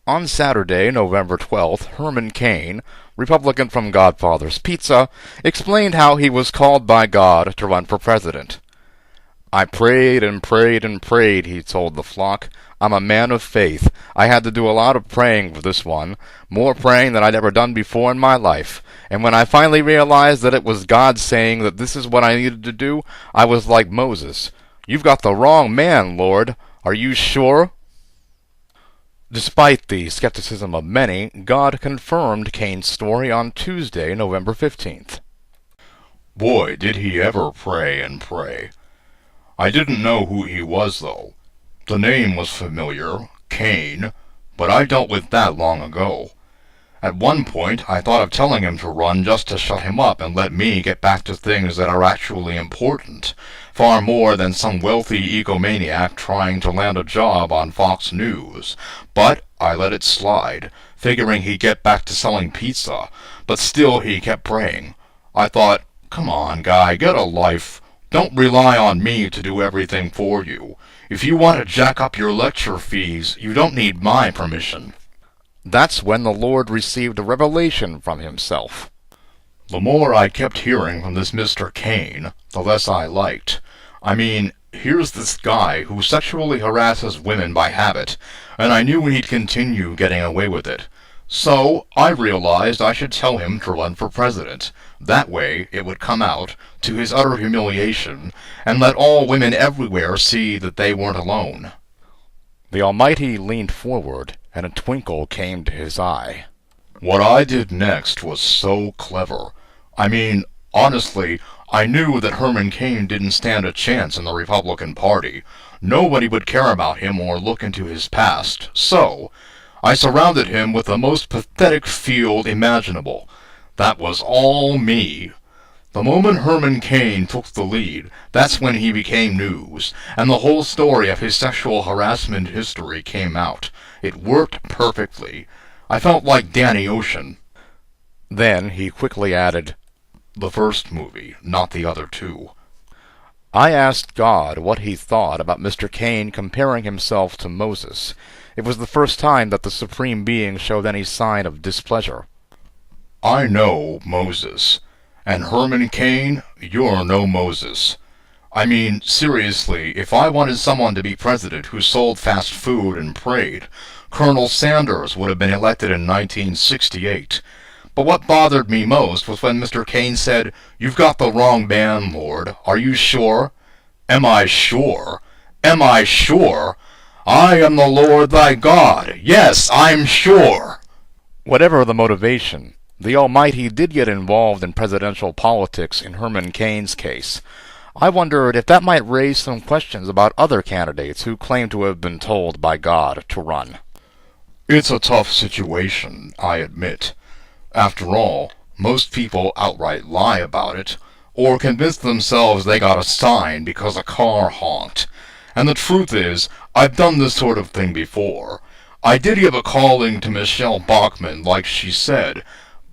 On Saturday, November 12th, Herman Cain, Republican from Godfather's Pizza, explained how he was called by God to run for president. "I prayed and prayed and prayed," he told the flock. "I'm a man of faith. I had to do a lot of praying for this one, more praying than I'd ever done before in my life. And when I finally realized that it was God saying that this is what I needed to do, I was like Moses. 'You've got the wrong man, Lord. Are you sure?'" Despite the skepticism of many, God confirmed Cain's story on Tuesday, November 15th. Boy, did he ever pray and pray. I didn't know who he was, though. The name was familiar, Cain, but I dealt with that long ago. At one point, I thought of telling him to run just to shut him up and let me get back to things that are actually important, far more than some wealthy egomaniac trying to land a job on Fox News. But I let it slide, figuring he'd get back to selling pizza, but still he kept praying. I thought, come on, guy, get a life. Don't rely on me to do everything for you. If you want to jack up your lecture fees, you don't need my permission. That's when the Lord received a revelation from himself. The more I kept hearing from this Mr. Cain, the less I liked. I mean, here's this guy who sexually harasses women by habit, and I knew he'd continue getting away with it. So I realized I should tell him to run for president. That way it would come out, to his utter humiliation, and let all women everywhere see that they weren't alone. The Almighty leaned forward, and a twinkle came to his eye. What I did next was so clever. I mean, honestly, I knew that Herman Cain didn't stand a chance in the Republican Party. Nobody would care about him or look into his past. So I surrounded him with the most pathetic field imaginable. That was all me. The moment Herman Cain took the lead, that's when he became news, and the whole story of his sexual harassment history came out. It worked perfectly. I felt like Danny Ocean. Then he quickly added, "The first movie, not the other two." I asked God what he thought about Mr. Cain comparing himself to Moses. It was the first time that the Supreme Being showed any sign of displeasure. I know Moses. And Herman Cain, you're no Moses. I mean, seriously, if I wanted someone to be president who sold fast food and prayed, Colonel Sanders would have been elected in 1968. But what bothered me most was when Mr. Cain said, "You've got the wrong man, Lord. Are you sure?" Am I sure? Am I sure? I am the Lord thy God. Yes, I'm sure. Whatever the motivation, the Almighty did get involved in presidential politics in Herman Cain's case. I wondered if that might raise some questions about other candidates who claim to have been told by God to run. It's a tough situation, I admit. After all, most people outright lie about it, or convince themselves they got a sign because a car honked. And the truth is, I've done this sort of thing before. I did give a calling to Michele Bachmann, like she said,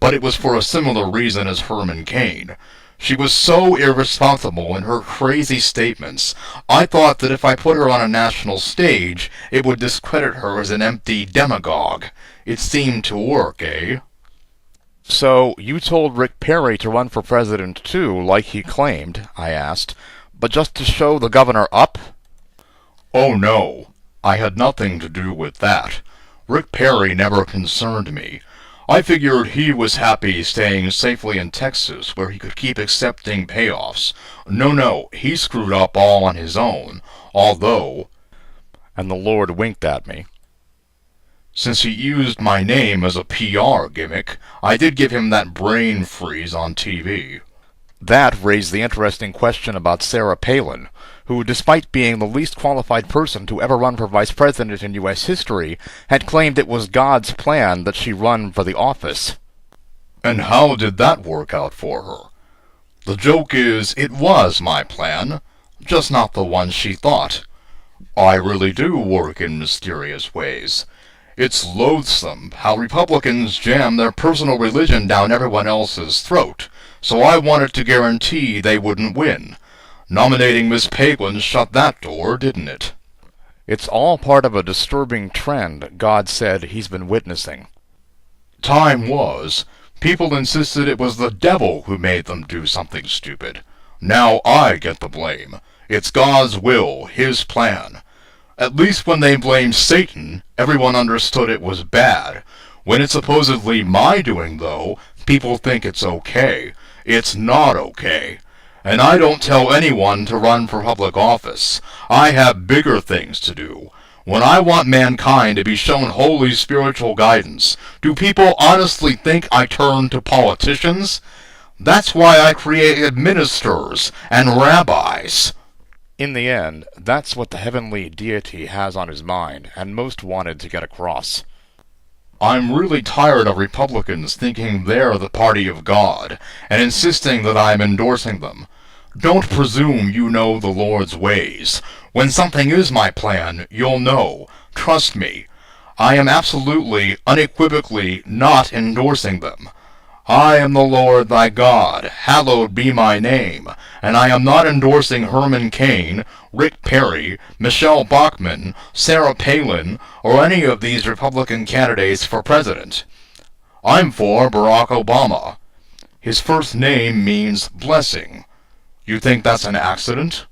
but it was for a similar reason as Herman Cain. She was so irresponsible in her crazy statements, I thought that if I put her on a national stage, it would discredit her as an empty demagogue. It seemed to work, eh? So you told Rick Perry to run for president too, like he claimed, I asked, but just to show the governor up? Oh no, I had nothing to do with that. Rick Perry never concerned me. I figured he was happy staying safely in Texas where he could keep accepting payoffs. No, he screwed up all on his own, although... And the Lord winked at me. Since he used my name as a PR gimmick, I did give him that brain freeze on TV. That raised the interesting question about Sarah Palin, who, despite being the least qualified person to ever run for vice president in U.S. history, had claimed it was God's plan that she run for the office. And how did that work out for her? The joke is, it was my plan, just not the one she thought. I really do work in mysterious ways. It's loathsome how Republicans jam their personal religion down everyone else's throat, so I wanted to guarantee they wouldn't win. Nominating Miss Palin shut that door, didn't it? It's all part of a disturbing trend God said he's been witnessing. Time was, people insisted it was the devil who made them do something stupid. Now I get the blame. It's God's will, his plan. At least when they blamed Satan, everyone understood it was bad. When it's supposedly my doing, though, people think it's okay. It's not okay. And I don't tell anyone to run for public office. I have bigger things to do. When I want mankind to be shown holy spiritual guidance, do people honestly think I turn to politicians? That's why I created ministers and rabbis. In the end, that's what the heavenly deity has on his mind, and most wanted to get across. I'm really tired of Republicans thinking they're the party of God, and insisting that I'm endorsing them. Don't presume you know the Lord's ways. When something is my plan, you'll know. Trust me. I am absolutely, unequivocally not endorsing them. I am the Lord thy God, hallowed be my name, and I am not endorsing Herman Cain, Rick Perry, Michele Bachmann, Sarah Palin, or any of these Republican candidates for president. I'm for Barack Obama. His first name means blessing. You think that's an accident?